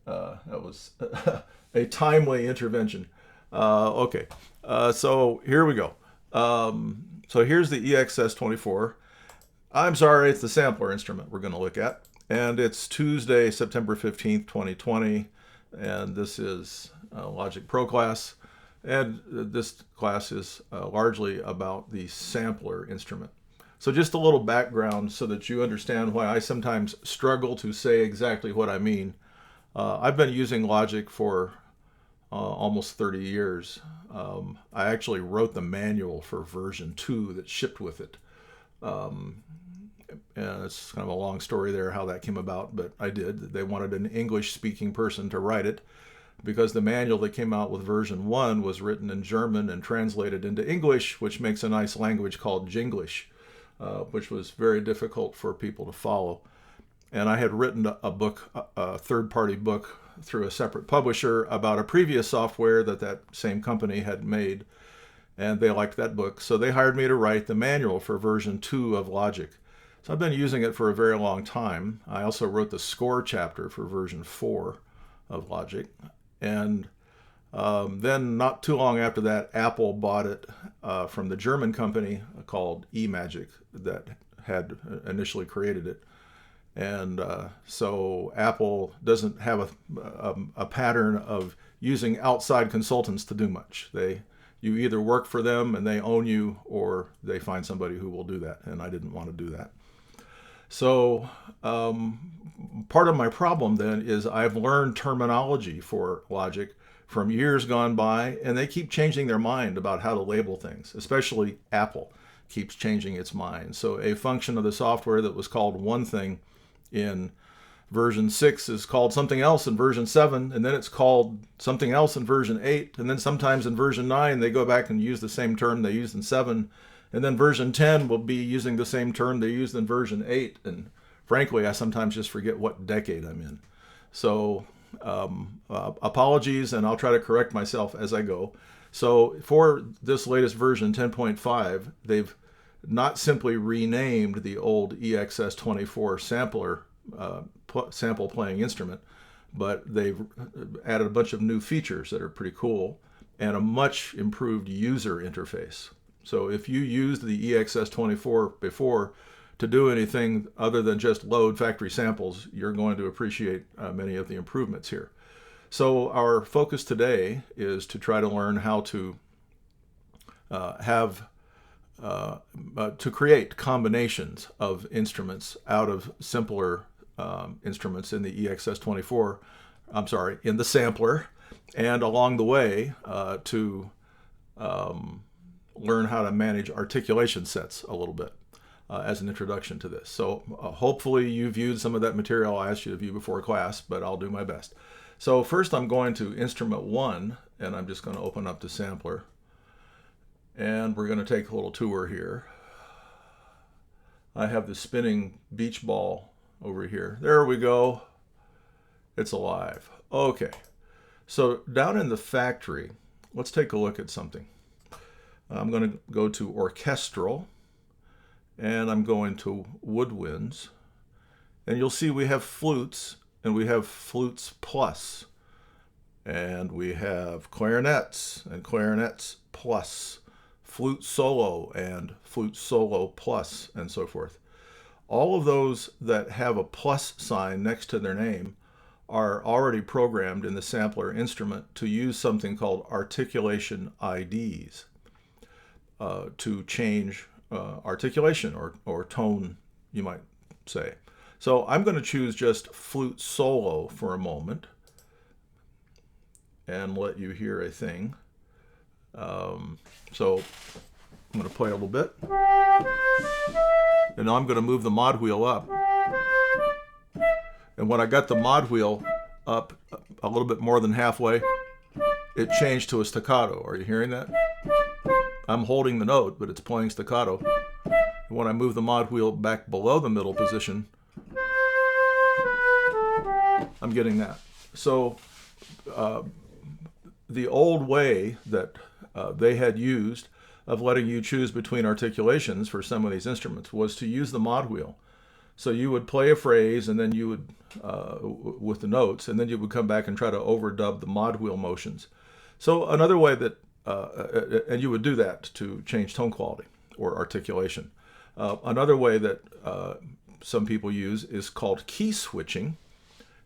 That was a timely intervention. Okay, so here we go. So here's the EXS-24. I'm sorry, it's the sampler instrument we're going to look at. And it's Tuesday, September 15th, 2020. And this is Logic Pro class. And this class is largely about the sampler instrument. So just a little background so that you understand why I sometimes struggle to say exactly what I mean. I've been using Logic for almost 30 years. I actually wrote the manual for version 2 that shipped with it. And it's kind of a long story there how that came about, but I did. They wanted an English-speaking person to write it because the manual that came out with version 1 was written in German and translated into English, which makes a nice language called Jinglish, which was very difficult for people to follow. And I had written a book, a third-party book, through a separate publisher about a previous software that same company had made, and they liked that book. So they hired me to write the manual for version 2 of Logic. So I've been using it for a very long time. I also wrote the score chapter for version 4 of Logic. And then not too long after that, Apple bought it from the German company called eMagic that had initially created it. And so Apple doesn't have a pattern of using outside consultants to do much. You either work for them and they own you, or they find somebody who will do that. And I didn't want to do that. So part of my problem then is I've learned terminology for Logic from years gone by, and they keep changing their mind about how to label things, especially Apple keeps changing its mind. So a function of the software that was called one thing in version 6 is called something else in version 7, and then it's called something else in version 8, and then sometimes in version 9 they go back and use the same term they used in 7, and then version 10 will be using the same term they used in version 8, and frankly I sometimes just forget what decade I'm in. So apologies, and I'll try to correct myself as I go. So for this latest version 10.5, they've not simply renamed the old EXS-24 sampler sample playing instrument, but they've added a bunch of new features that are pretty cool and a much improved user interface. So if you used the EXS-24 before to do anything other than just load factory samples, you're going to appreciate many of the improvements here. So our focus today is to try to learn how to to create combinations of instruments out of simpler instruments in the EXS-24, in the sampler, and along the way to learn how to manage articulation sets a little bit as an introduction to this. So hopefully you viewed some of that material I asked you to view before class, but I'll do my best. So first I'm going to instrument 1, and I'm just going to open up the sampler. And we're going to take a little tour here. I have the spinning beach ball over here. There we go. It's alive. Okay. So down in the factory, let's take a look at something. I'm going to go to orchestral, and I'm going to woodwinds. And you'll see we have flutes, and we have flutes plus. And we have clarinets and clarinets plus. Flute solo and flute solo plus, and so forth. All of those that have a plus sign next to their name are already programmed in the sampler instrument to use something called articulation IDs to change articulation or tone, you might say. So I'm going to choose just flute solo for a moment and let you hear a thing. So I'm going to play a little bit, and now I'm going to move the mod wheel up. And when I got the mod wheel up a little bit more than halfway, it changed to a staccato. Are you hearing that? I'm holding the note, but it's playing staccato. And when I move the mod wheel back below the middle position, I'm getting that. So the old way that they had used of letting you choose between articulations for some of these instruments was to use the mod wheel. So you would play a phrase, and then you would, with the notes, and then you would come back and try to overdub the mod wheel motions. So another way that, and you would do that to change tone quality or articulation. Another way that some people use is called key switching.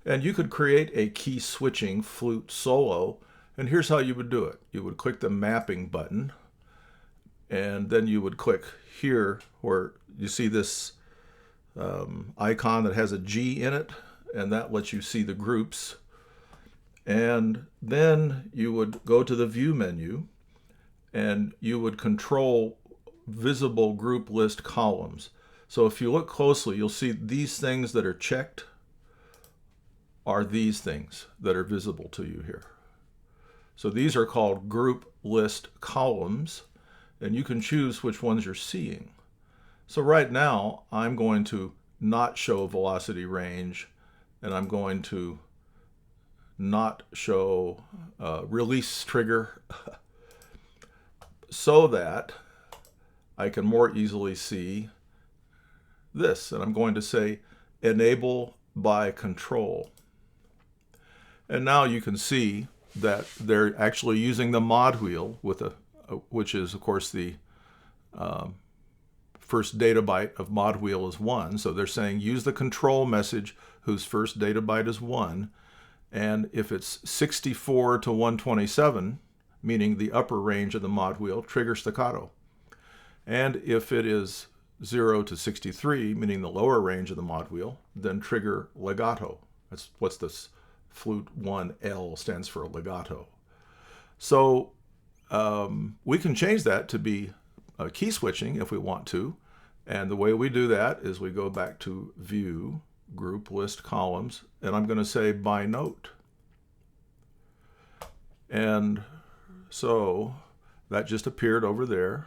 And you could create a key switching flute solo. And here's how you would do it. You would click the mapping button, and then you would click here where you see this icon that has a G in it, and that lets you see the groups. And then you would go to the view menu, and you would control visible group list columns. So if you look closely, you'll see these things that are checked are these things that are visible to you here. So these are called group list columns, and you can choose which ones you're seeing. So right now, I'm going to not show velocity range, and I'm going to not show release trigger so that I can more easily see this. And I'm going to say enable by control. And now you can see that they're actually using the mod wheel with which is of course the first data byte of mod wheel is 1. So they're saying use the control message whose first data byte is 1. And if it's 64 to 127, meaning the upper range of the mod wheel, trigger staccato. And if it is 0 to 63, meaning the lower range of the mod wheel, then trigger legato. That's what's this flute 1L stands for, legato. So we can change that to be key switching if we want to. And the way we do that is we go back to View, Group List Columns, and I'm going to say by note. And so that just appeared over there.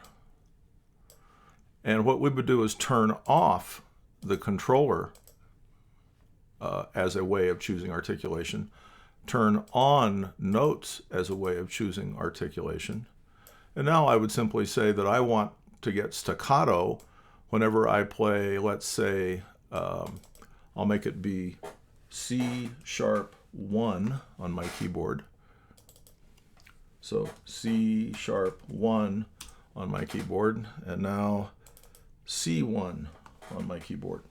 And what we would do is turn off the controller as a way of choosing articulation, turn on notes as a way of choosing articulation. And now I would simply say that I want to get staccato whenever I play, let's say, I'll make it be C#1 on my keyboard. So C#1 on my keyboard, and now C1 on my keyboard.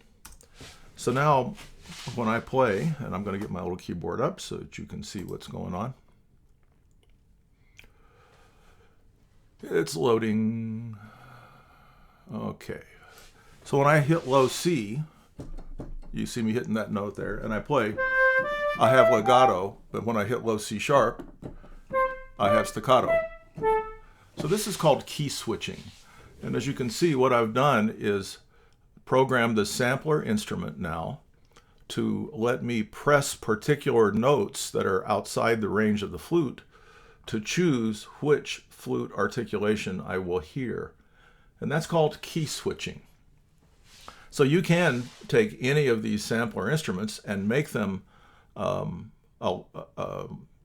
So now when I play, and I'm going to get my little keyboard up so that you can see what's going on. It's loading. Okay. So when I hit low C, you see me hitting that note there, and I play, I have legato, but when I hit low C#, I have staccato. So this is called key switching. And as you can see, what I've done is program the sampler instrument now to let me press particular notes that are outside the range of the flute to choose which flute articulation I will hear. And that's called key switching. So you can take any of these sampler instruments and make them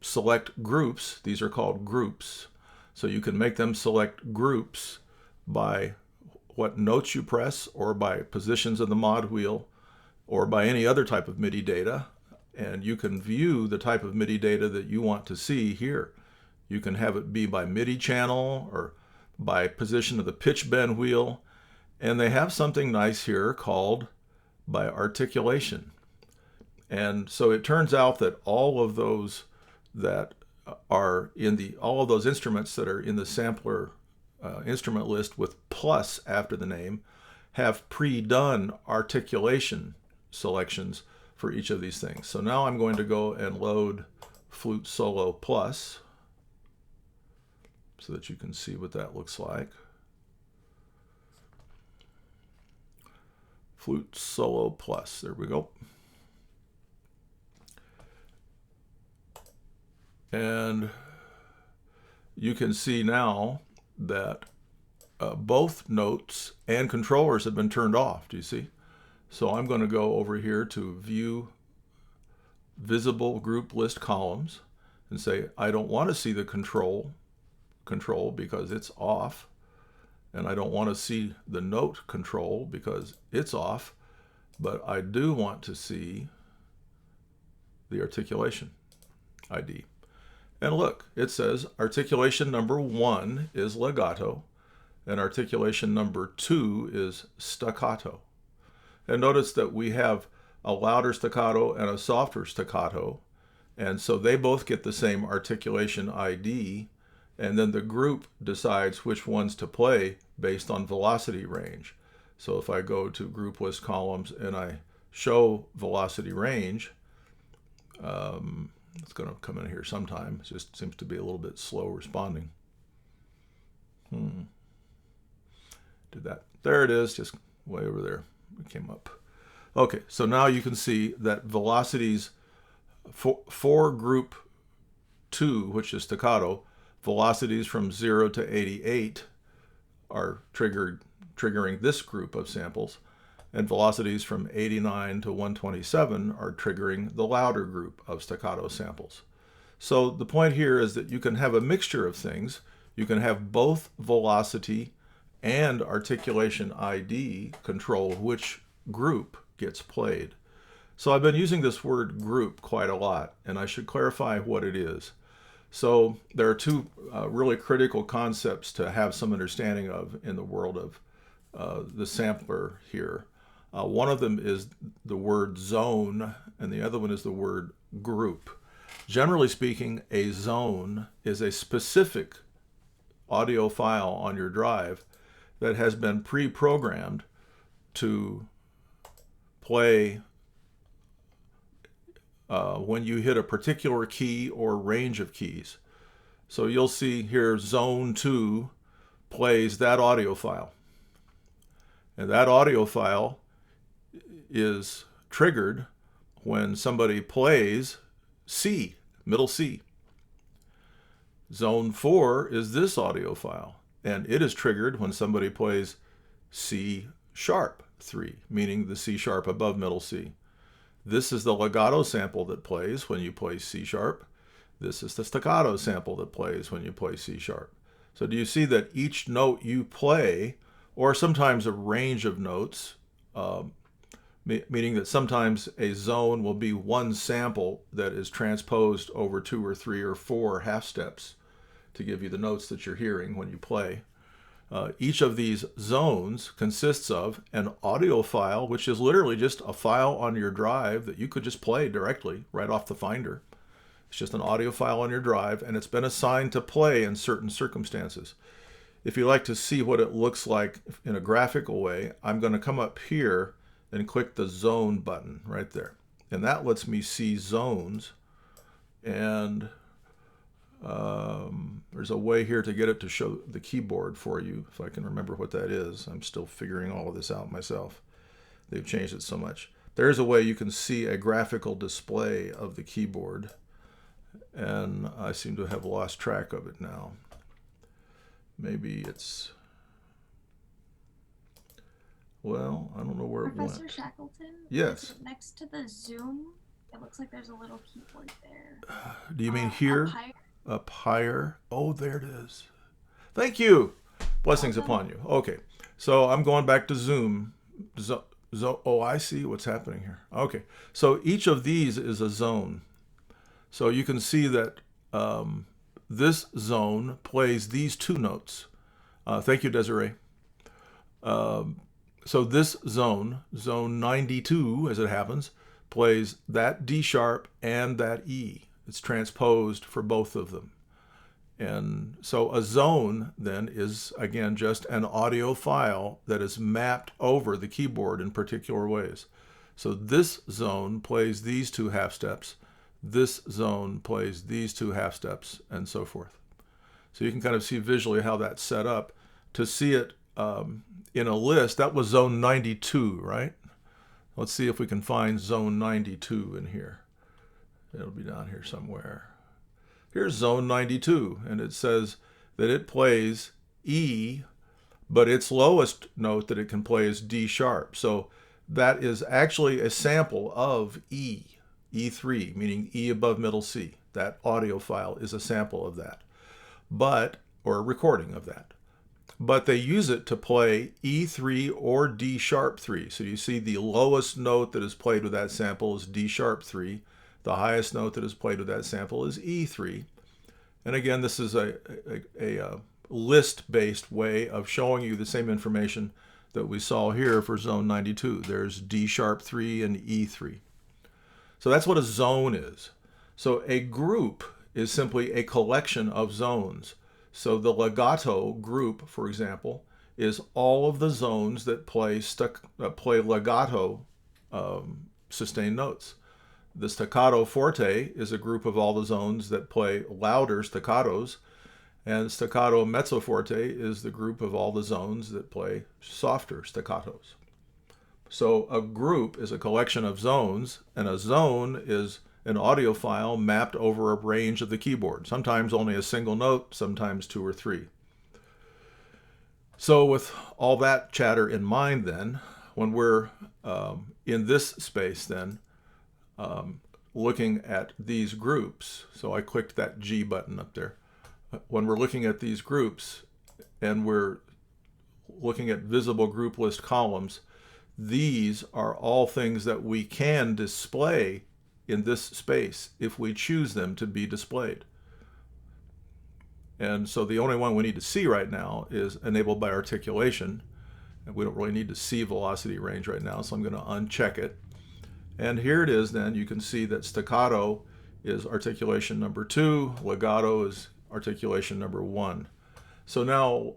select groups. These are called groups. So you can make them select groups by what notes you press, or by positions of the mod wheel, or by any other type of MIDI data. And you can view the type of MIDI data that you want to see here. You can have it be by MIDI channel or by position of the pitch bend wheel. And they have something nice here called by articulation. And so it turns out that all of those that are in all of those instruments that are in the sampler instrument list with plus after the name have pre-done articulation selections for each of these things. So now I'm going to go and load Flute Solo Plus so that you can see what that looks like. Flute Solo Plus, there we go. And you can see now that both notes and controllers have been turned off. Do you see? So I'm going to go over here to View Visible Group List Columns and say I don't want to see the control because it's off, and I don't want to see the note control because it's off, but I do want to see the articulation ID. And look, it says articulation number 1 is legato, and articulation number 2 is staccato. And notice that we have a louder staccato and a softer staccato, and so they both get the same articulation ID, and then the group decides which ones to play based on velocity range. So if I go to group list columns and I show velocity range, it's going to come in here sometime. It just seems to be a little bit slow responding. Did that. There it is, just way over there. It came up. Okay, so now you can see that velocities for group 2, which is staccato, velocities from 0 to 88 are triggering this group of samples, and velocities from 89 to 127 are triggering the louder group of staccato samples. So the point here is that you can have a mixture of things. You can have both velocity and articulation ID control which group gets played. So I've been using this word group quite a lot, and I should clarify what it is. So there are two really critical concepts to have some understanding of in the world of the sampler here. One of them is the word zone, and the other one is the word group. Generally speaking, a zone is a specific audio file on your drive that has been pre-programmed to play when you hit a particular key or range of keys. So you'll see here zone 2 plays that audio file. And that audio file is triggered when somebody plays C, middle C. Zone 4 is this audio file, and it is triggered when somebody plays C sharp 3, meaning the C sharp above middle C. This is the legato sample that plays when you play C sharp. This is the staccato sample that plays when you play C sharp. So do you see that each note you play, or sometimes a range of notes, meaning that sometimes a zone will be one sample that is transposed over 2 or 3 or 4 half steps to give you the notes that you're hearing when you play. Each of these zones consists of an audio file, which is literally just a file on your drive that you could just play directly right off the Finder. It's just an audio file on your drive, and it's been assigned to play in certain circumstances. If you like to see what it looks like in a graphical way, I'm going to come up here and click the zone button right there. And that lets me see zones. And there's a way here to get it to show the keyboard for you, if I can remember what that is. I'm still figuring all of this out myself. They've changed it so much. There's a way you can see a graphical display of the keyboard, and I seem to have lost track of it now. Maybe it's, well, I don't know where Professor it went. Shackleton? Yes. Next to the zoom, it looks like there's a little keyboard there. Do you mean here? Up higher. Up higher. Oh, there it is. Thank you. Blessings upon you. Okay. So I'm going back to Zoom. Oh, I see what's happening here. Okay. So each of these is a zone. So you can see that this zone plays these 2 notes. Thank you, Desiree. So this zone, zone 92, as it happens, plays that D sharp and that E. It's transposed for both of them. And so a zone then is, again, just an audio file that is mapped over the keyboard in particular ways. So this zone plays these 2 half steps. This zone plays these 2 half steps, and so forth. So you can kind of see visually how that's set up. To see it in a list, that was zone 92, right? Let's see if we can find zone 92 in here. It'll be down here somewhere. Here's zone 92, and it says that it plays E, but its lowest note that it can play is D sharp. So that is actually a sample of E, E3, meaning E above middle C. That audio file is a sample of that, or a recording of that. but they use it to play E3 or D sharp 3. So you see the lowest note that is played with that sample is D sharp 3. The highest note that is played with that sample is E3. And again, this is a list-based way of showing you the same information that we saw here for zone 92. There's D sharp 3 and E3. So that's what a zone is. So a group is simply a collection of zones. So the legato group, for example, is all of the zones that play legato sustained notes. The staccato forte is a group of all the zones that play louder staccatos, and staccato mezzo forte is the group of all the zones that play softer staccatos. So a group is a collection of zones, and a zone is an audio file mapped over a range of the keyboard, sometimes only a single note, sometimes 2 or 3. So with all that chatter in mind then, when we're in this space then, looking at these groups, so I clicked that G button up there. When we're looking at these groups and we're looking at visible group list columns, these are all things that we can display in this space if we choose them to be displayed. And so the only one we need to see right now is enabled by articulation. And we don't really need to see velocity range right now, so I'm going to uncheck it. And here it is then. You can see that staccato is articulation number 2, legato is articulation number 1. So now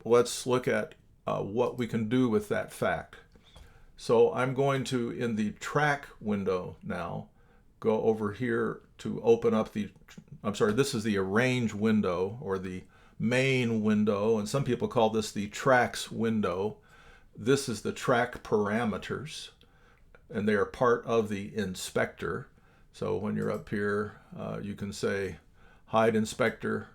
let's look at what we can do with that fact. So I'm going to, in the track window now, go over here to open up this is the arrange window or the main window, and some people call this the tracks window. This is the track parameters, and they are part of the inspector. So when you're up here, you can say hide inspector,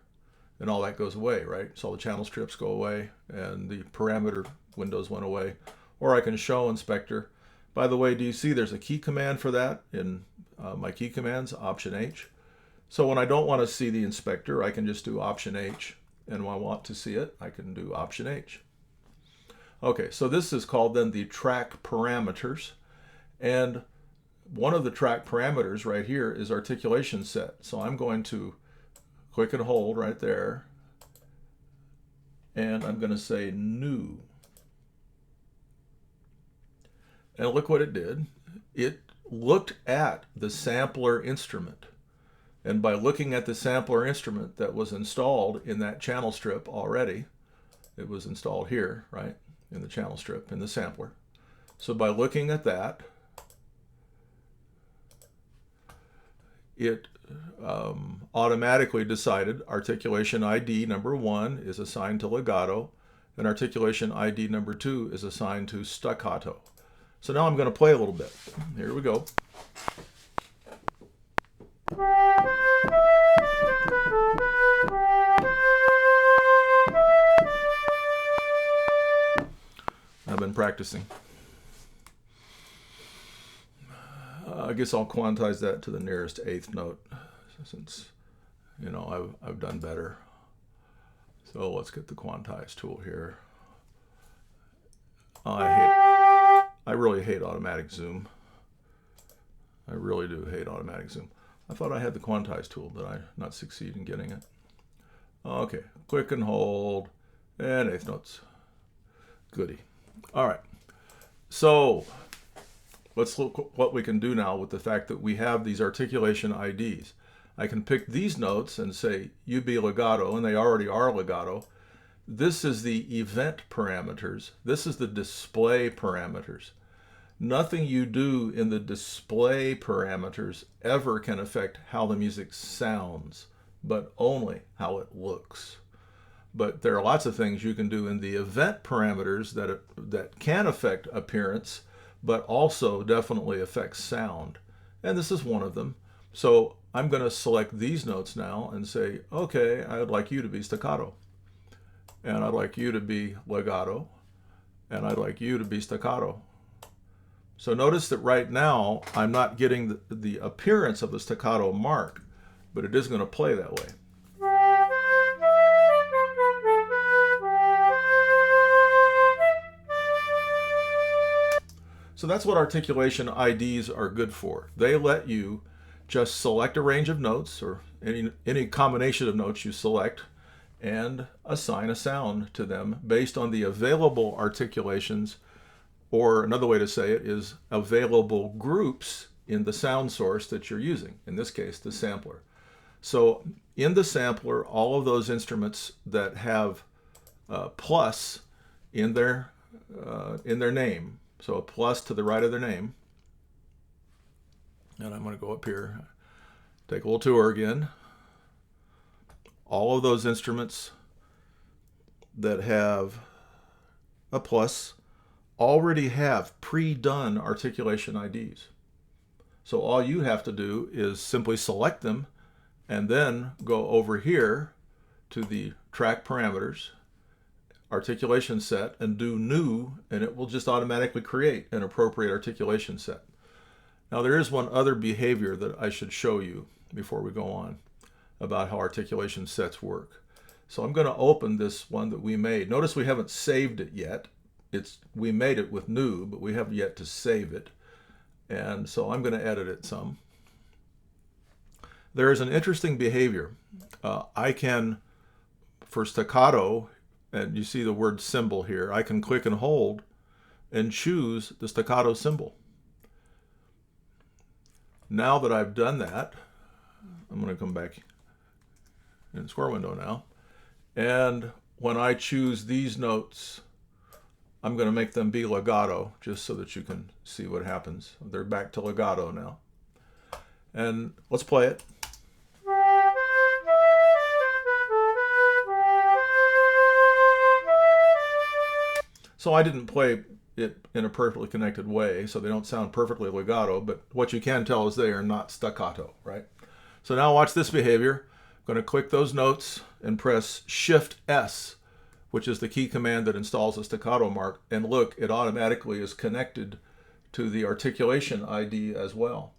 and all that goes away, right? So all the channel strips go away, and the parameter windows went away. Or I can show inspector. By the way, do you see there's a key command for that in my key commands, Option H. So when I don't want to see the inspector, I can just do Option H. And when I want to see it, I can do Option H. Okay, so this is called then the track parameters. And one of the track parameters right here is articulation set. So I'm going to click and hold right there. And I'm going to say new. And look what it did. It looked at the sampler instrument. And by looking at the sampler instrument that was installed in that channel strip already, it was installed here, right, in the channel strip, in the sampler. So by looking at that, it automatically decided articulation ID number 1 is assigned to legato, and articulation ID number 2 is assigned to staccato. So now I'm going to play a little bit. Here we go. I've been practicing. I guess I'll quantize that to the nearest 8th note, since, you know, I've done better. So let's get the quantize tool here. I really hate automatic zoom. I really do hate automatic zoom. I thought I had the quantize tool. Did I not succeed in getting it? Okay, click and hold, and 8th notes. Goody. All right, so let's look what we can do now with the fact that we have these articulation IDs. I can pick these notes and say you be legato, and they already are legato. This is the event parameters. This is the display parameters. Nothing you do in the display parameters ever can affect how the music sounds, but only how it looks. But there are lots of things you can do in the event parameters that can affect appearance, but also definitely affect sound. And this is one of them. So I'm going to select these notes now and say, okay, I'd like you to be staccato. And I'd like you to be legato. And I'd like you to be staccato. So notice that right now, I'm not getting the appearance of the staccato mark, but it is going to play that way. So that's what articulation IDs are good for. They let you just select a range of notes, or any combination of notes you select, and assign a sound to them based on the available articulations, or another way to say it is available groups in the sound source that you're using, in this case, the sampler. So in the sampler, all of those instruments that have plus in their name, so a plus to the right of their name, and I'm going to go up here, take a little tour again. All of those instruments that have a plus already have pre-done articulation IDs. So all you have to do is simply select them and then go over here to the track parameters, articulation set, and do new, and it will just automatically create an appropriate articulation set. Now there is one other behavior that I should show you before we go on about how articulation sets work. So I'm going to open this one that we made. Notice we haven't saved it yet. We made it with new, but we haven't yet to save it. And so I'm going to edit it some. There is an interesting behavior. I can, for staccato, and you see the word symbol here, I can click and hold and choose the staccato symbol. Now that I've done that, I'm going to come back in Square Window now. And when I choose these notes, I'm going to make them be legato, just so that you can see what happens. They're back to legato now. And let's play it. So I didn't play it in a perfectly connected way, so they don't sound perfectly legato, but what you can tell is they are not staccato, right? So now watch this behavior. I'm going to click those notes and press Shift S, which is the key command that installs a staccato mark, and look, it automatically is connected to the articulation ID as well.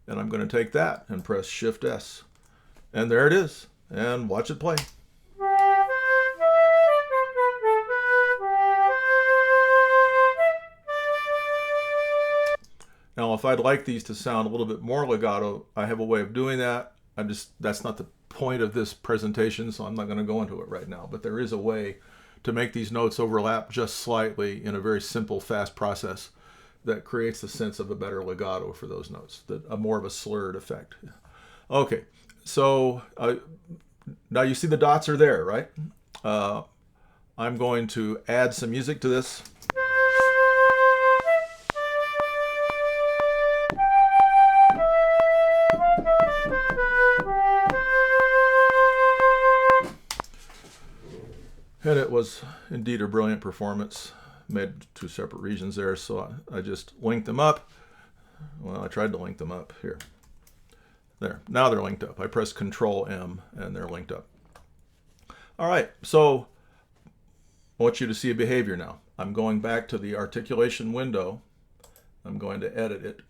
And I'm going to take that and press Shift S, and there it is, and watch it play. Now, if I'd like these to sound a little bit more legato, I have a way of doing that. That's not the point of this presentation, so I'm not going to go into it right now. But there is a way to make these notes overlap just slightly in a very simple, fast process that creates the sense of a better legato for those notes, a more of a slurred effect. Okay, so now you see the dots are there, right? I'm going to add some music to this. And it was indeed a brilliant performance, made two separate regions there, so I just linked them up. Well, I tried to link them up here. There, now they're linked up. I pressed Control M and they're linked up. All right, so I want you to see a behavior now. I'm going back to the articulation window. I'm going to edit it.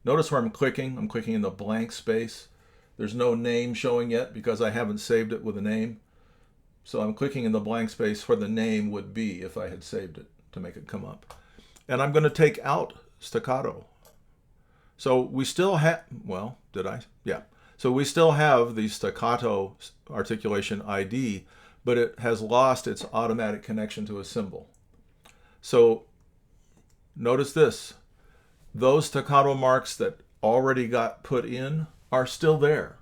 Notice where I'm clicking in the blank space. There's no name showing yet because I haven't saved it with a name. So I'm clicking in the blank space where the name would be if I had saved it to make it come up. And I'm going to take out staccato. So we still have, well, did I? Yeah. So we still have the staccato articulation ID, but it has lost its automatic connection to a symbol. So notice this. Those staccato marks that already got put in are still there.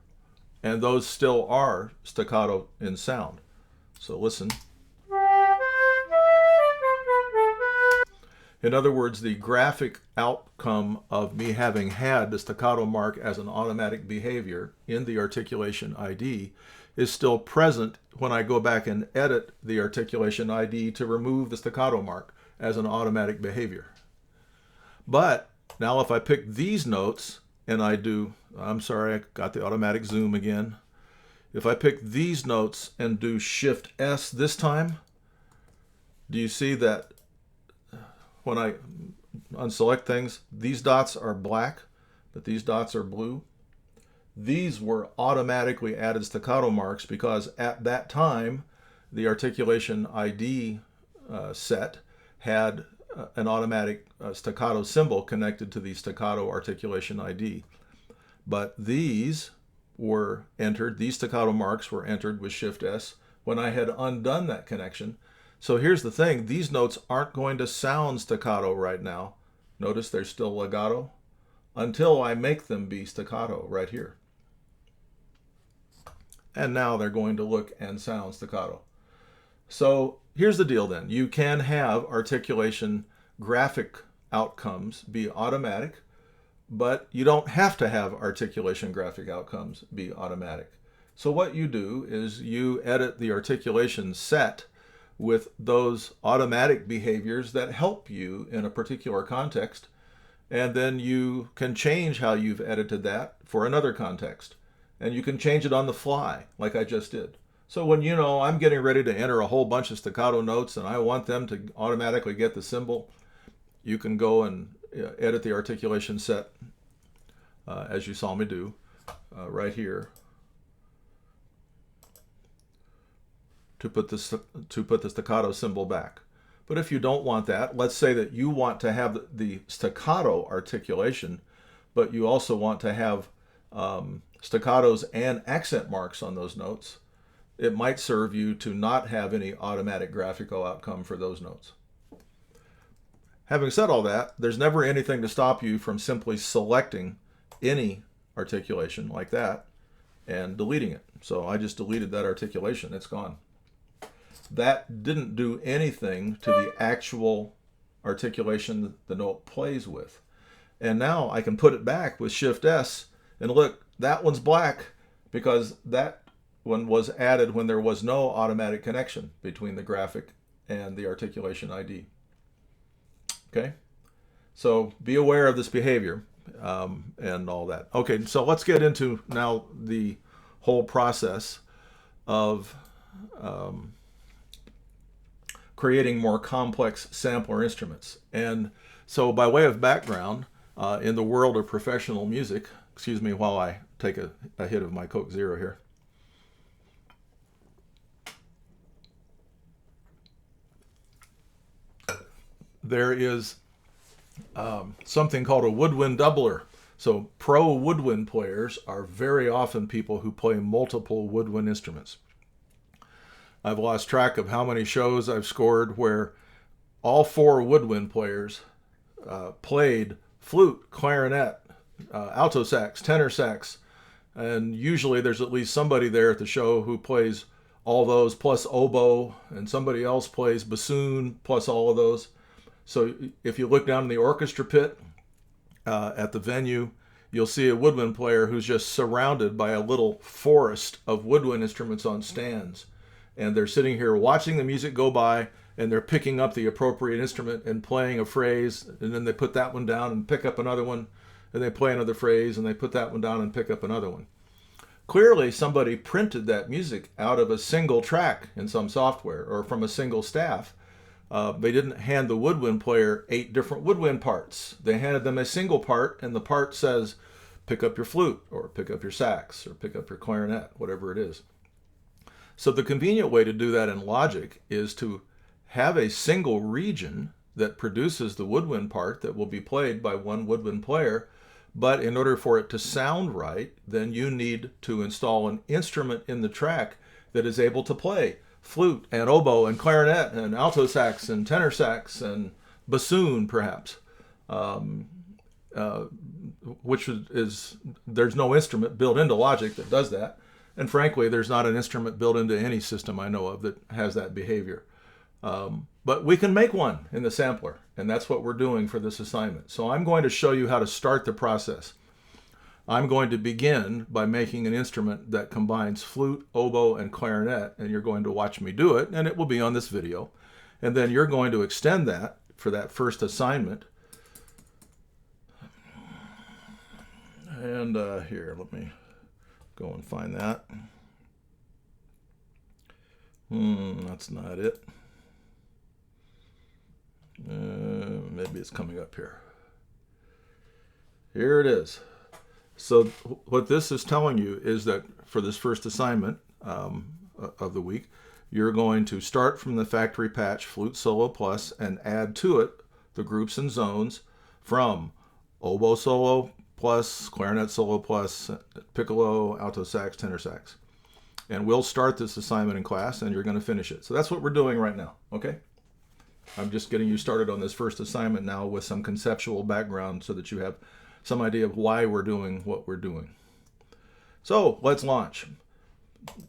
And those still are staccato in sound. So listen. In other words, the graphic outcome of me having had the staccato mark as an automatic behavior in the articulation ID is still present when I go back and edit the articulation ID to remove the staccato mark as an automatic behavior. But now if I pick these notes and I do, I'm sorry, I got the automatic zoom again. If I pick these notes and do Shift S this time, do you see that when I unselect things, these dots are black, but these dots are blue? These were automatically added staccato marks because at that time, the articulation ID set had an automatic staccato symbol connected to the staccato articulation ID. But these were entered, these staccato marks were entered with Shift S when I had undone that connection. So here's the thing, these notes aren't going to sound staccato right now. Notice they're still legato until I make them be staccato right here. And now they're going to look and sound staccato. So here's the deal then. You can have articulation graphic outcomes be automatic, but you don't have to have articulation graphic outcomes be automatic. So what you do is you edit the articulation set with those automatic behaviors that help you in a particular context, and then you can change how you've edited that for another context. And you can change it on the fly, like I just did. So when you know I'm getting ready to enter a whole bunch of staccato notes and I want them to automatically get the symbol, you can go and edit the articulation set as you saw me do right here to put the staccato symbol back. But if you don't want that, let's say that you want to have the staccato articulation, but you also want to have staccatos and accent marks on those notes, it might serve you to not have any automatic graphical outcome for those notes. Having said all that, there's never anything to stop you from simply selecting any articulation like that and deleting it. So I just deleted that articulation, it's gone. That didn't do anything to the actual articulation that the note plays with. And now I can put it back with Shift S, and look, that one's black because that one was added when there was no automatic connection between the graphic and the articulation ID. Okay, so be aware of this behavior and all that. Okay, so let's get into now the whole process of creating more complex sampler instruments. And so by way of background, in the world of professional music, excuse me while I take a hit of my Coke Zero here. There is something called a woodwind doubler. So pro woodwind players are very often people who play multiple woodwind instruments. I've lost track of how many shows I've scored where all four woodwind players played flute, clarinet, alto sax, tenor sax, and usually there's at least somebody there at the show who plays all those plus oboe, and somebody else plays bassoon plus all of those. So if you look down in the orchestra pit at the venue, you'll see a woodwind player who's just surrounded by a little forest of woodwind instruments on stands. And they're sitting here watching the music go by, and they're picking up the appropriate instrument and playing a phrase, and then they put that one down and pick up another one, and they play another phrase, and they put that one down and pick up another one. Clearly, somebody printed that music out of a single track in some software or from a single staff. They didn't hand the woodwind player 8 different woodwind parts. They handed them a single part, and the part says, pick up your flute, or pick up your sax, or pick up your clarinet, whatever it is. So the convenient way to do that in Logic is to have a single region that produces the woodwind part that will be played by one woodwind player. But in order for it to sound right, then you need to install an instrument in the track that is able to play flute and oboe and clarinet and alto sax and tenor sax and bassoon, perhaps, which is there's no instrument built into Logic that does that. And frankly, there's not an instrument built into any system I know of that has that behavior. But we can make one in the sampler, and that's what we're doing for this assignment. So I'm going to show you how to start the process. I'm going to begin by making an instrument that combines flute, oboe, and clarinet, and you're going to watch me do it, and it will be on this video. And then you're going to extend that for that first assignment. And here, let me go and find that. That's not it. Maybe it's coming up here. Here it is. So what this is telling you is that for this first assignment of the week, you're going to start from the factory patch Flute Solo Plus and add to it the groups and zones from oboe solo plus, clarinet solo plus, piccolo, alto sax, tenor sax. And we'll start this assignment in class, and you're going to finish it. So that's what we're doing right now, okay? I'm just getting you started on this first assignment now with some conceptual background so that you have some idea of why we're doing what we're doing. So let's launch.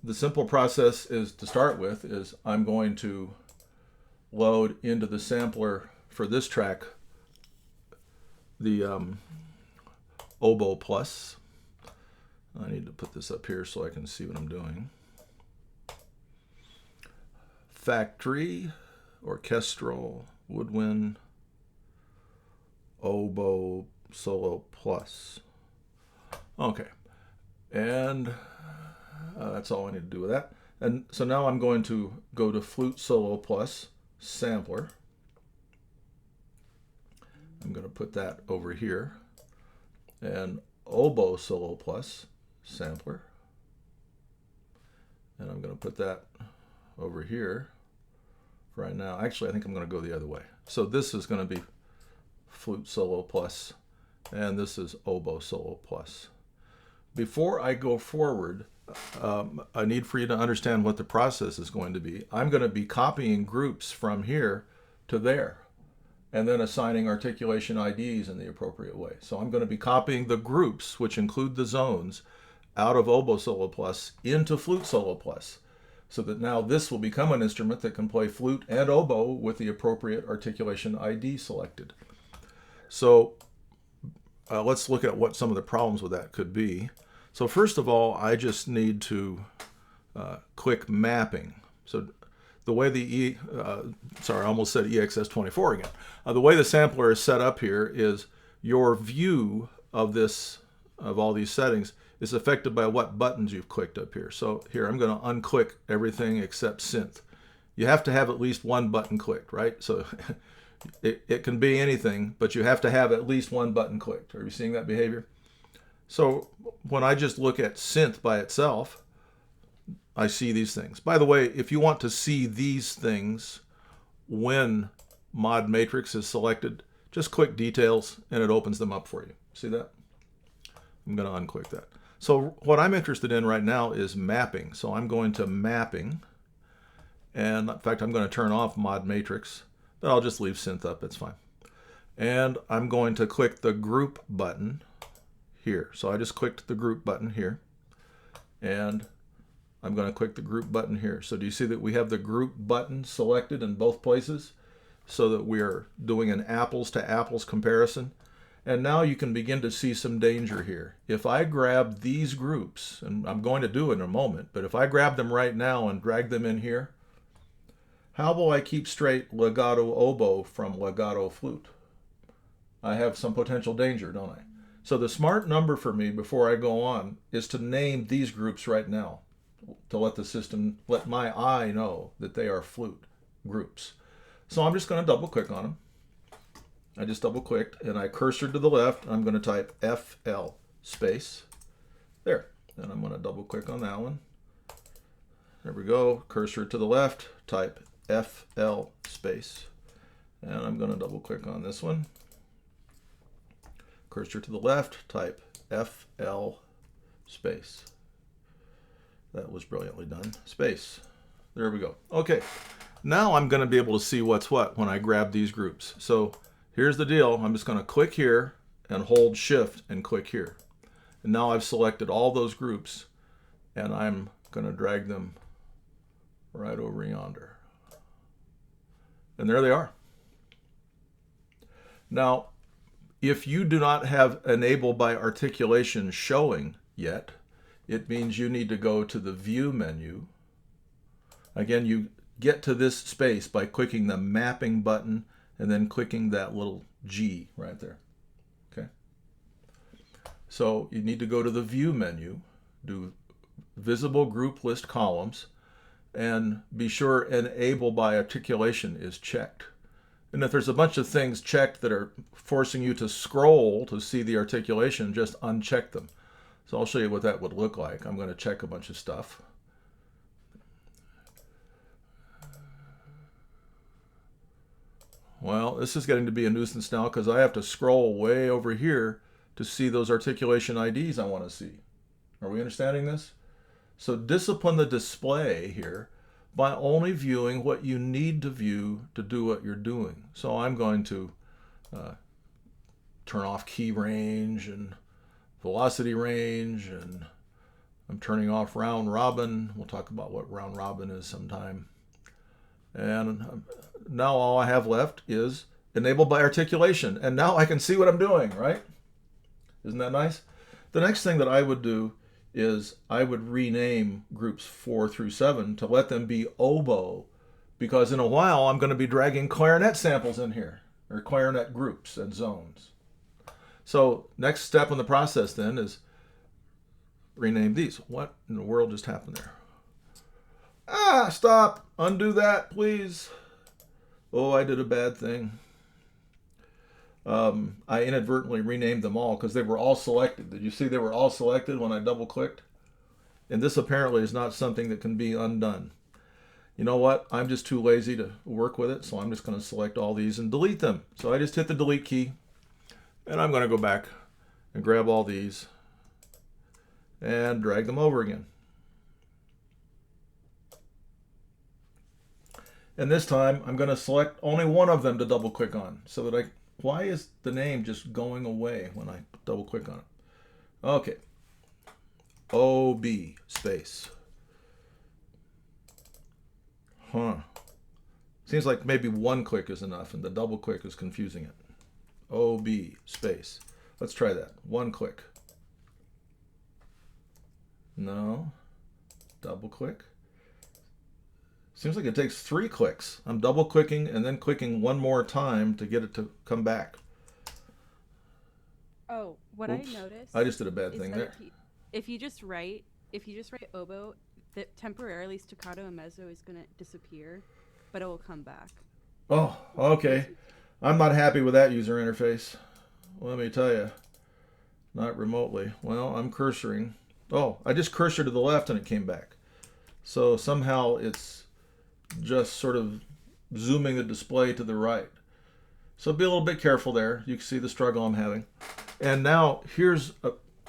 The simple process is to start with is I'm going to load into the sampler for this track the oboe plus. I need to put this up here so I can see what I'm doing. Factory, orchestral, woodwind, oboe solo plus. Okay, and that's all I need to do with that. And so now I'm going to go to flute solo plus sampler. I'm going to put that over here. And oboe solo plus sampler. And I'm going to put that over here right now. Actually, I think I'm going to go the other way. So this is going to be flute solo plus, and this is oboe solo plus. Before I go forward, I need for you to understand what the process is going to be. I'm going to be copying groups from here to there, and then assigning articulation IDs in the appropriate way. So I'm going to be copying the groups, which include the zones, out of oboe solo plus into flute solo plus, so that now this will become an instrument that can play flute and oboe with the appropriate articulation ID selected. So let's look at what some of the problems with that could be. So first of all, I just need to click mapping. So the way the sorry, I almost said EXS24 again. The way the sampler is set up here is your view of this, of all these settings, is affected by what buttons you've clicked up here. So here, I'm going to unclick everything except synth. You have to have at least one button clicked, right? So it can be anything, but you have to have at least one button clicked. Are you seeing that behavior? So when I just look at synth by itself, I see these things. By the way, if you want to see these things when mod matrix is selected, just click details and it opens them up for you. See that? I'm going to unclick that. So what I'm interested in right now is mapping. So I'm going to mapping, and in fact I'm going to turn off mod matrix, but I'll just leave synth up, it's fine. And I'm going to click the group button here. So I just clicked the group button here, and I'm going to click the group button here. So do you see that we have the group button selected in both places so that we are doing an apples to apples comparison? And now you can begin to see some danger here. If I grab these groups, and I'm going to do it in a moment, but if I grab them right now and drag them in here, how will I keep straight legato oboe from legato flute? I have some potential danger, don't I? So the smart number for me before I go on is to name these groups right now, to let the system, let my eye know that they are flute groups. So I'm just going to double click on them. I just double clicked and I cursored to the left. I'm going to type FL space there. And I'm going to double click on that one. There we go. Cursor to the left, type FL space. And I'm going to double click on this one. Cursor to the left, type FL space. That was brilliantly done. Space. There we go. Okay. Now I'm going to be able to see what's what when I grab these groups. So here's the deal. I'm just going to click here and hold shift and click here. And now I've selected all those groups and I'm going to drag them right over yonder. And there they are. Now, if you do not have enable by articulation showing yet, it means you need to go to the view menu. Again, you get to this space by clicking the mapping button and then clicking that little G right there. Okay. So you need to go to the view menu, do visible group list columns, and be sure enable by articulation is checked. And if there's a bunch of things checked that are forcing you to scroll to see the articulation, just uncheck them. So I'll show you what that would look like. I'm going to check a bunch of stuff. Well, this is getting to be a nuisance now because I have to scroll way over here to see those articulation IDs I want to see. Are we understanding this? So discipline the display here by only viewing what you need to view to do what you're doing. So I'm going to turn off key range and velocity range, and I'm turning off round robin. We'll talk about what round robin is sometime. And now all I have left is enabled by articulation. And now I can see what I'm doing, right? Isn't that nice? The next thing that I would do is I would rename groups 4 through 7 to let them be oboe, because in a while I'm going to be dragging clarinet samples in here, or clarinet groups and zones. So next step in the process then is rename these. What in the world just happened there? Ah, stop. Undo that, please. Oh, I did a bad thing. I inadvertently renamed them all because they were all selected. Did you see they were all selected when I double clicked? And this apparently is not something that can be undone. You know what? I'm just too lazy to work with it, so I'm just going to select all these and delete them. So I just hit the delete key, and I'm going to go back and grab all these and drag them over again. And this time I'm going to select only one of them to double click on, so that why is the name just going away when I double click on it? Okay. OB space. Seems like maybe one click is enough and the double click is confusing it. OB space. Let's try that. One click. No. Double click. Seems like it takes 3 clicks. I'm double clicking and then clicking one more time to get it to come back. Oh, what Oops. I noticed. I just did a bad thing there. If you just write oboe, that temporarily staccato and mezzo is going to disappear, but it will come back. Oh, okay. I'm not happy with that user interface. Let me tell you. Not remotely. Well, I'm cursoring. Oh, I just cursored to the left and it came back. So somehow it's just sort of zooming the display to the right. So be a little bit careful there. You can see the struggle I'm having. And now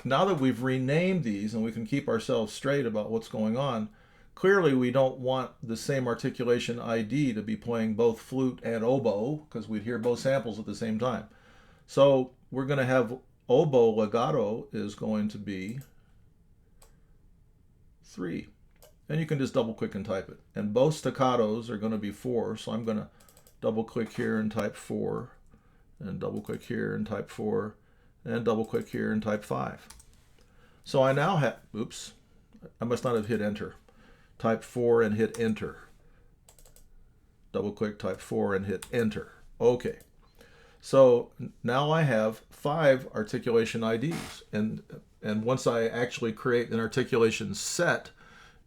now that we've renamed these and we can keep ourselves straight about what's going on, clearly we don't want the same articulation ID to be playing both flute and oboe, because we'd hear both samples at the same time. So we're going to have oboe legato is going to be 3. And you can just double click and type it. And both staccatos are going to be 4. So I'm going to double click here and type 4. And double click here and type 4. And double click here and type 5. So I now have, oops, I must not have hit enter. Type 4 and hit enter. Double click, type 4 and hit enter. Okay. So now I have 5 articulation IDs. And once I actually create an articulation set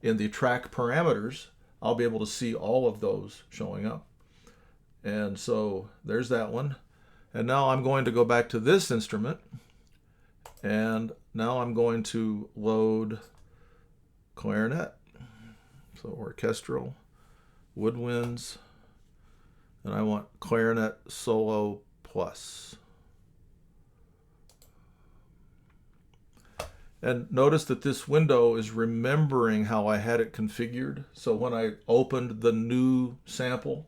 in the track parameters, I'll be able to see all of those showing up. And so there's that one. And now I'm going to go back to this instrument, and now I'm going to load clarinet. So orchestral, woodwinds, and I want clarinet solo plus. And notice that this window is remembering how I had it configured. So when I opened the new sample,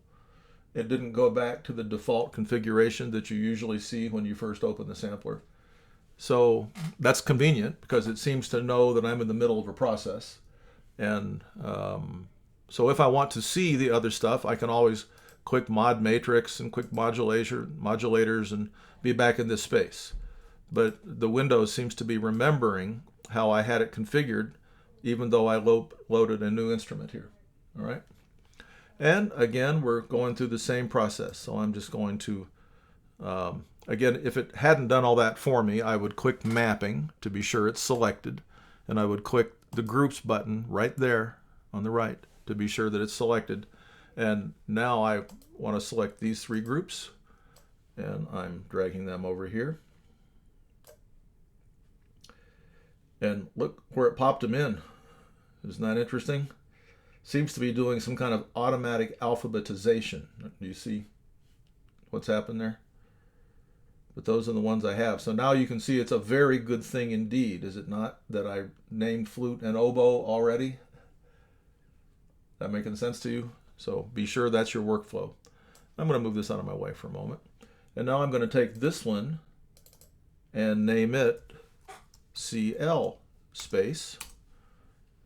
it didn't go back to the default configuration that you usually see when you first open the sampler. So that's convenient because it seems to know that I'm in the middle of a process. And so if I want to see the other stuff, I can always click mod matrix and click modulators and be back in this space. But the Windows seems to be remembering how I had it configured, even though I loaded a new instrument here. All right. And again, we're going through the same process. So I'm just going to, again, if it hadn't done all that for me, I would click mapping to be sure it's selected. And I would click the groups button right there on the right to be sure that it's selected. And now I want to select these 3 groups. And I'm dragging them over here. And look where it popped them in. Isn't that interesting? Seems to be doing some kind of automatic alphabetization. Do you see what's happened there. But those are the ones I have. So now you can see it's a very good thing indeed, is it not, that I named flute and oboe already? That making sense to you? So be sure that's your workflow. I'm going to move this out of my way for a moment. And now I'm going to take this one and name it CL space.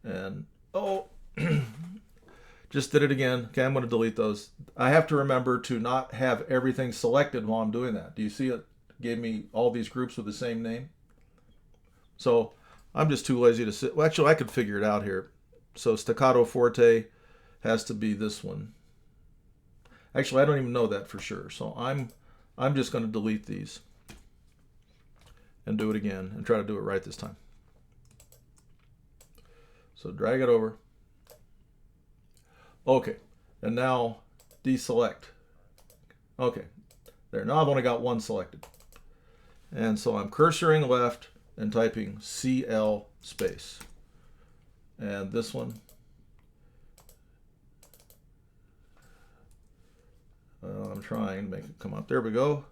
And, oh, just did it again. Okay, I'm going to delete those. I have to remember to not have everything selected while I'm doing that. Do you see it gave me all these groups with the same name? So I'm just too lazy to sit. Well, actually, I could figure it out here. So staccato forte has to be this one. Actually, I don't even know that for sure. So I'm just going to delete these and do it again and try to do it right this time. So drag it over. Okay, and now deselect. Okay, there. Now I've only got one selected. And so I'm cursoring left and typing CL space. And this one, I'm trying to make it come up. There we go.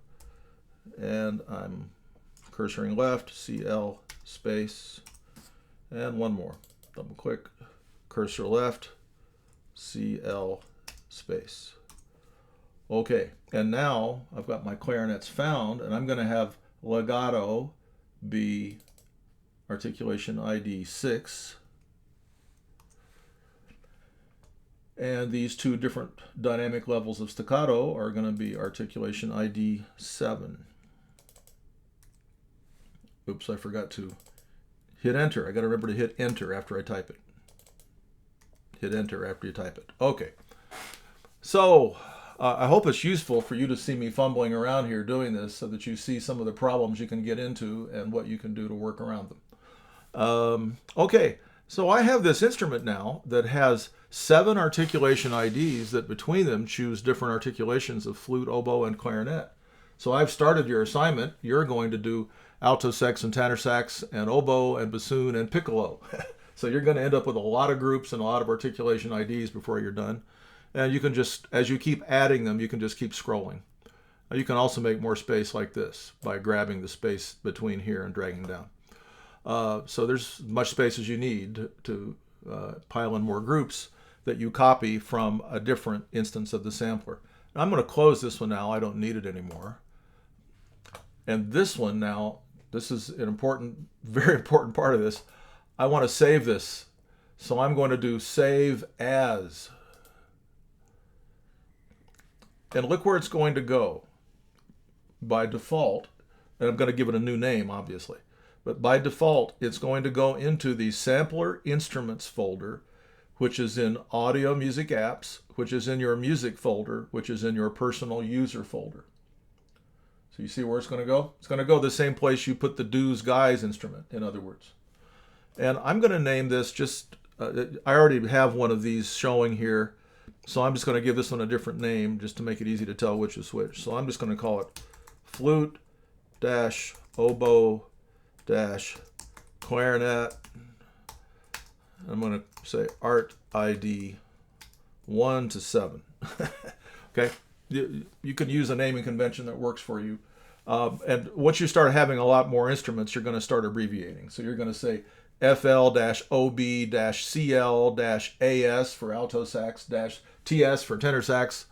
And I'm cursoring left, CL space, and one more. Double click, cursor left, CL space. Okay, and now I've got my clarinets found, and I'm going to have legato be articulation ID 6. And these two different dynamic levels of staccato are going to be articulation ID 7. Oops, I forgot to hit enter. I got to remember to hit enter after I type it. Hit enter after you type it. Okay. So I hope it's useful for you to see me fumbling around here doing this so that you see some of the problems you can get into and what you can do to work around them. Okay, so I have this instrument now that has 7 articulation IDs that between them choose different articulations of flute, oboe, and clarinet. So I've started your assignment. You're going to do alto sax and tenor sax and oboe and bassoon and piccolo. So you're going to end up with a lot of groups and a lot of articulation IDs before you're done. And you can just, as you keep adding them, you can just keep scrolling. You can also make more space like this by grabbing the space between here and dragging down. So there's as much space as you need to pile in more groups that you copy from a different instance of the sampler. Now, I'm going to close this one now. I don't need it anymore. And this one now, this is an important, very important part of this. I want to save this. So I'm going to do save as. And look where it's going to go. By default, and I'm going to give it a new name, obviously. But by default, it's going to go into the Sampler Instruments folder, which is in Audio Music Apps, which is in your Music folder, which is in your Personal User folder. So you see where it's going to go? It's going to go the same place you put the Do's Guys instrument, in other words. And I'm going to name this just, I already have one of these showing here, so I'm just going to give this one a different name just to make it easy to tell which is which. So I'm just going to call it flute dash oboe dash clarinet. I'm going to say art ID 1 to 7. Okay, you can use a naming convention that works for you. And once you start having a lot more instruments, you're going to start abbreviating. So you're going to say FL-OB-CL-AS for alto sax, -TS for tenor sax,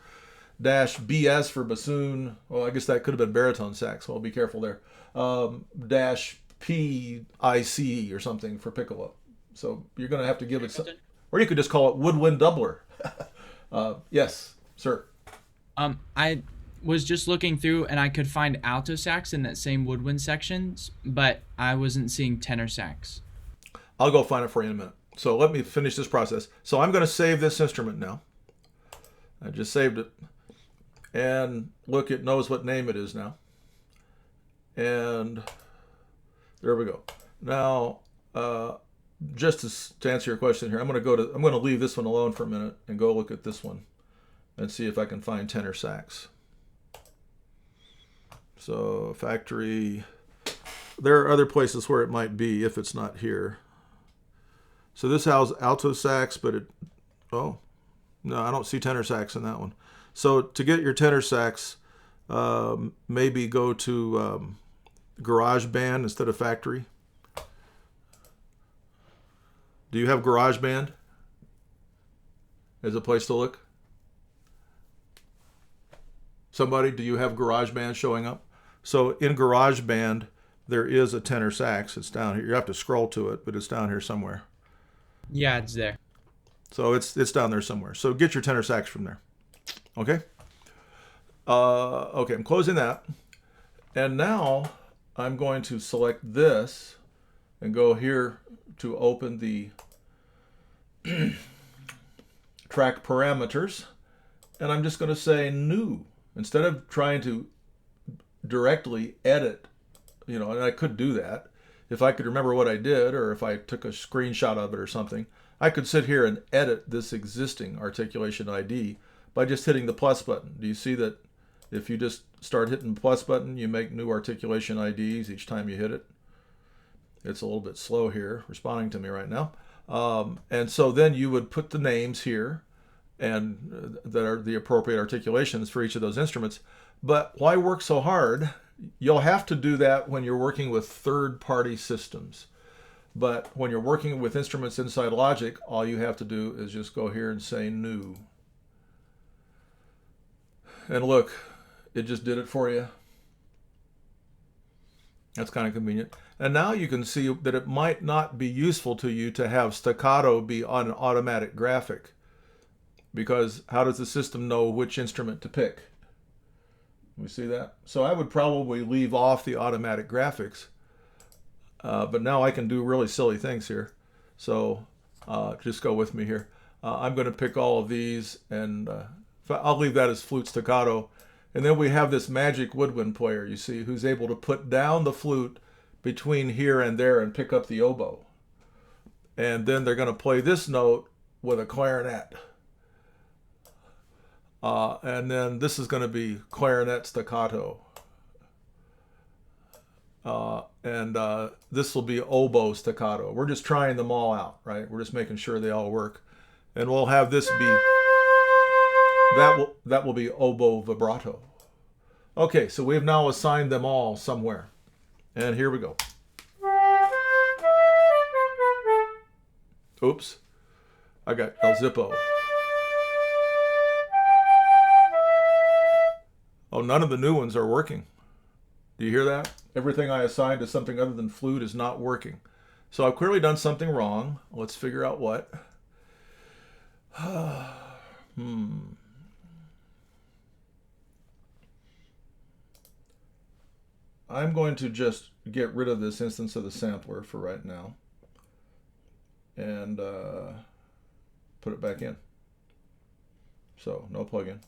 -BS for bassoon. Well, I guess that could have been baritone sax. Well, be careful there. -PIC or something for piccolo. So you're going to have to give it some, or you could just call it Woodwind Doubler. Yes, sir. I was just looking through and I could find alto sax in that same woodwind sections, but I wasn't seeing tenor sax. I'll go find it for you in a minute. So let me finish this process. So I'm going to save this instrument now. I just saved it. And look, it knows what name it is now. And there we go. Now, just to answer your question here, I'm going to leave this one alone for a minute and go look at this one and see if I can find tenor sax. So factory, there are other places where it might be if it's not here. So this has alto sax, but no, I don't see tenor sax in that one. So to get your tenor sax, maybe go to GarageBand instead of Factory. Do you have GarageBand as a place to look? Somebody, do you have GarageBand showing up? So in GarageBand, there is a tenor sax. It's down here. You have to scroll to it, but it's down here somewhere. Yeah, it's there. So it's down there somewhere. So get your tenor sax from there. Okay? Okay, I'm closing that. And now I'm going to select this and go here to open the track parameters. And I'm just going to say new. Instead of trying to directly edit, and I could do that. If I could remember what I did, or if I took a screenshot of it or something, I could sit here and edit this existing articulation ID by just hitting the plus button. Do you see that if you just start hitting the plus button, you make new articulation IDs each time you hit it? It's a little bit slow here, responding to me right now. And so then you would put the names here, and that are the appropriate articulations for each of those instruments. But why work so hard? You'll have to do that when you're working with third-party systems. But when you're working with instruments inside Logic, all you have to do is just go here and say new. And look, it just did it for you. That's kind of convenient. And now you can see that it might not be useful to you to have staccato be on an automatic graphic. Because how does the system know which instrument to pick? We see that? So I would probably leave off the automatic graphics. But now I can do really silly things here. So just go with me here. I'm going to pick all of these, and I'll leave that as flute staccato. And then we have this magic woodwind player, you see, who's able to put down the flute between here and there and pick up the oboe. And then they're going to play this note with a clarinet. And then this is going to be clarinet staccato. And this will be oboe staccato. We're just trying them all out, right? We're just making sure they all work. And we'll have this be, that will be oboe vibrato. Okay, so we've now assigned them all somewhere. And here we go. Oops, I got El Zippo. Oh, none of the new ones are working. Do you hear that? Everything I assigned to something other than flute is not working. So I've clearly done something wrong. Let's figure out what. I'm going to just get rid of this instance of the sampler for right now. And put it back in. So, no plugin.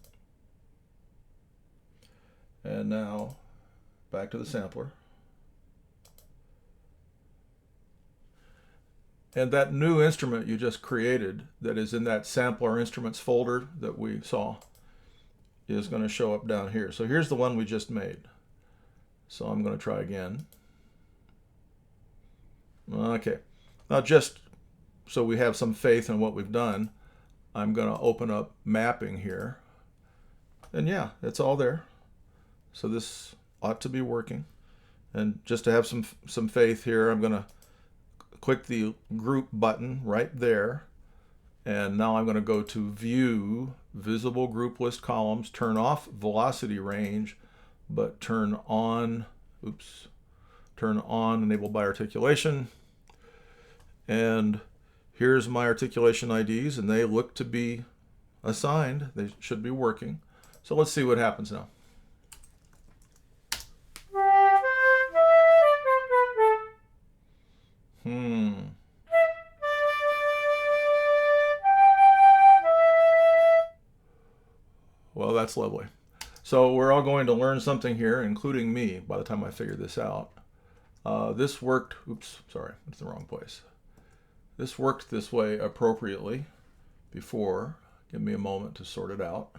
And now, back to the sampler. And that new instrument you just created that is in that sampler instruments folder that we saw is going to show up down here. So here's the one we just made. So I'm going to try again. Okay. Now just so we have some faith in what we've done, I'm going to open up mapping here. And yeah, it's all there. So this ought to be working. And just to have some faith here, I'm going to click the group button right there. And now I'm going to go to View, Visible Group List Columns, turn off Velocity Range, but turn on Enable by Articulation. And here's my articulation IDs, and they look to be assigned. They should be working. So let's see what happens now. Well, that's lovely. So we're all going to learn something here, including me, by the time I figure this out. This worked, oops, sorry, it's the wrong place. This worked this way appropriately before. Give me a moment to sort it out.